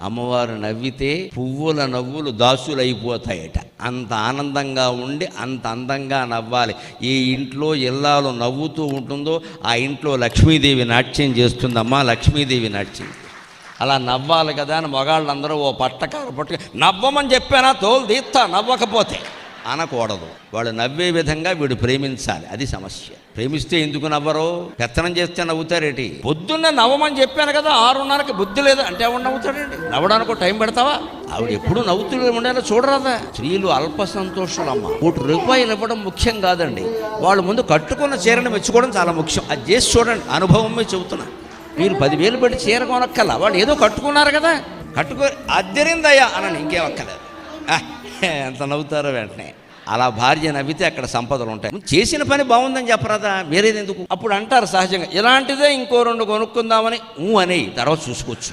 అమ్మవారు నవ్వితే పువ్వుల నవ్వులు దాసులైపోతాయట. అంత ఆనందంగా ఉండి అంత అందంగా నవ్వాలి. ఏ ఇంట్లో ఇల్లాలు నవ్వుతూ ఉంటుందో ఆ ఇంట్లో లక్ష్మీదేవి నాట్యం చేస్తుందమ్మా. లక్ష్మీదేవి నాట్యం అలా నవ్వాలి కదా అని మగాళ్ళందరూ ఓ పట్టకారు పట్టుకు నవ్వమని చెప్పానా తోలు తీస్తా నవ్వకపోతే అనకూడదు. వాళ్ళు నవ్వే విధంగా వీడు ప్రేమించాలి. అది సమస్య. ప్రేమిస్తే ఎందుకు నవ్వరు? పెత్తనం చేస్తే నవ్వుతారేటి? పొద్దున్న నవ్వమని చెప్పాను కదా 6:30కి బుద్ధి లేదు అంటే ఎవడు నవ్వుతాడండి? నవ్వడానికి టైం పెడతావా? ఆవిడ ఎప్పుడు నవ్వుతూ ఉండేలా చూడరాదా? స్త్రీలు అల్ప సంతోషాలమ్మ. ₹1 ఇవ్వడం ముఖ్యం కాదండి. వాళ్ళు ముందు కట్టుకున్న చీరను మెచ్చుకోవడం చాలా ముఖ్యం. అది చేసి చూడండి. అనుభవమే చెబుతున్నా. మీరు 10,000 పెట్టి చీర కొనక్కల్లా. వాళ్ళు ఏదో కట్టుకున్నారు కదా, కట్టుకో అద్దరిందయ్యా అనని ఇంకేమక్కలేదు. ఎంత నవ్వుతారో వెంటనే. అలా భార్య నవ్వితే అక్కడ సంపదలు ఉంటాయి. చేసిన పని బాగుందని చెప్పరాదా? వేరేది ఎందుకు? అప్పుడు అంటారు సహజంగా ఇలాంటిదే ఇంకో 2 కొనుక్కుందామని అనే తర్వాత చూసుకోవచ్చు.